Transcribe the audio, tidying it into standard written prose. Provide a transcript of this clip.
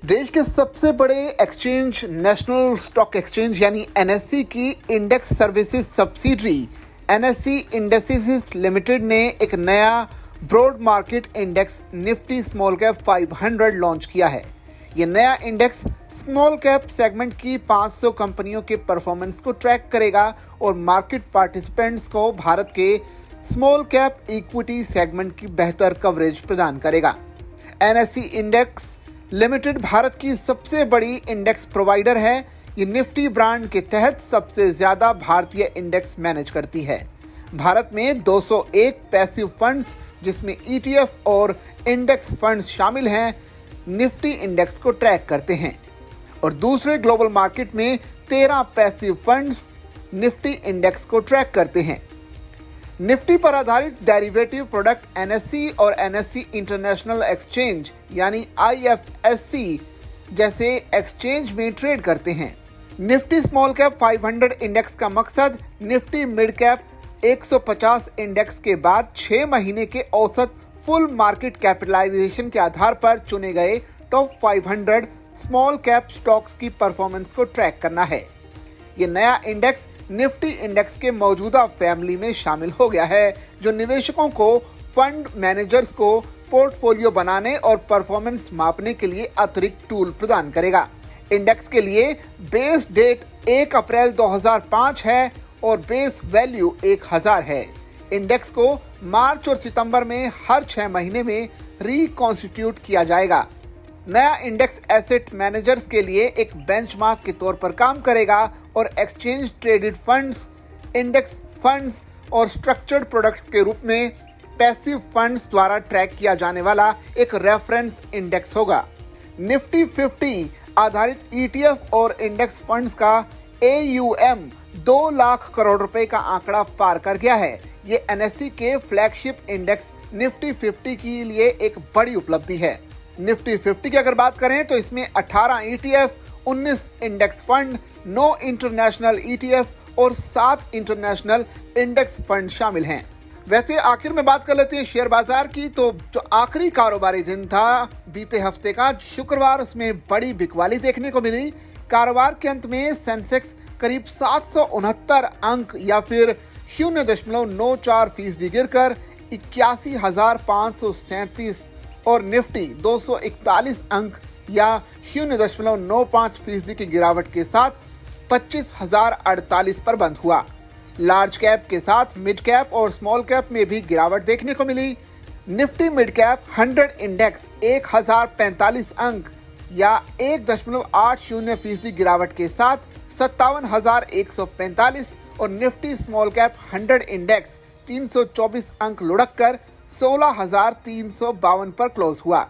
देश के सबसे बड़े एक्सचेंज नेशनल स्टॉक एक्सचेंज यानी एनएससी की index services subsidiary NSC indexes limited ने एक नया broad market index Nifty small cap 500 launch किया है। यह नया इंडेक्स स्मॉल कैप सेगमेंट की 500 कंपनियों के परफॉर्मेंस को ट्रैक करेगा और मार्केट पार्टिसिपेंट्स को भारत के स्मॉल कैप इक्विटी सेगमेंट की बेहतर कवरेज प्रदान करेगा। एनएससी इंडेक्स लिमिटेड भारत की सबसे बड़ी इंडेक्स प्रोवाइडर है। ये निफ्टी ब्रांड के तहत सबसे ज्यादा भारतीय इंडेक्स मैनेज करती है। भारत में 201 पैसिव फंड्स जिसमें ईटीएफ और इंडेक्स फंड्स शामिल हैं निफ्टी इंडेक्स को ट्रैक करते हैं और दूसरे ग्लोबल मार्केट में 13 पैसिव फंड्स निफ्टी इंडेक्स को ट्रैक करते हैं। निफ्टी पर आधारित डेरिवेटिव प्रोडक्ट एनएससी और एनएससी इंटरनेशनल एक्सचेंज यानी आईएफएससी जैसे एक्सचेंज में ट्रेड करते हैं। निफ्टी स्मॉल कैप 500 इंडेक्स का मकसद निफ्टी मिड कैप 150 इंडेक्स के बाद 6 महीने के औसत फुल मार्केट कैपिटलाइजेशन के आधार पर चुने गए टॉप 500 स्मॉल कैप स्टॉक्स की परफॉर्मेंस को ट्रैक करना है। ये नया इंडेक्स निफ्टी इंडेक्स के मौजूदा फैमिली में शामिल हो गया है, जो निवेशकों को फंड मैनेजर्स को पोर्टफोलियो बनाने और परफॉर्मेंस मापने के लिए अतिरिक्त टूल प्रदान करेगा। इंडेक्स के लिए बेस डेट 1 अप्रैल 2005 है और बेस वैल्यू 1000 है। इंडेक्स को मार्च और सितंबर में हर 6 महीने में रिकॉन्स्टिट्यूट किया जाएगा। नया इंडेक्स एसेट मैनेजर्स के लिए एक बेंचमार्क के तौर पर काम करेगा और exchange traded funds, index funds और स्ट्रक्चर्ड प्रोडक्ट्स के रूप में पैसिव फंड्स द्वारा ट्रैक किया जाने वाला एक रेफरेंस इंडेक्स होगा। निफ्टी 50 आधारित ईटीएफ और इंडेक्स फंड्स का AUM 2 लाख करोड़ रुपए का आंकड़ा पार कर गया है। ये एनएससी के फ्लैगशिप इंडेक्स निफ्टी 50 के लिए एक बड़ी उपलब्धि है। निफ्टी 50 की अगर बात करें तो इसमें 18 ETF, 19 index fund, 9 international ETF और 7 इंटरनेशनल इंडेक्स फंड शामिल हैं। वैसे आखिर में बात कर लेते हैं शेयर बाजार की, तो जो आखिरी कारोबारी दिन था बीते हफ्ते का शुक्रवार, उसमें बड़ी बिकवाली देखने को मिली। कारोबार के अंत में सेंसेक्स करीब 769 अंक या फिर 0.94% गिरकर 81,537 और निफ्टी 241 अंक या 0.95% की गिरावट के साथ 25,048 पर बंद हुआ। लार्ज कैप के साथ मिड कैप और स्मॉल कैप में भी गिरावट देखने को मिली। निफ्टी मिड कैप 100 इंडेक्स 1045 अंक या 1.80% गिरावट के साथ 57,145 और निफ्टी स्मॉल कैप 100 इंडेक्स 324 अंक लुढ़क कर 16,352 पर क्लोज हुआ।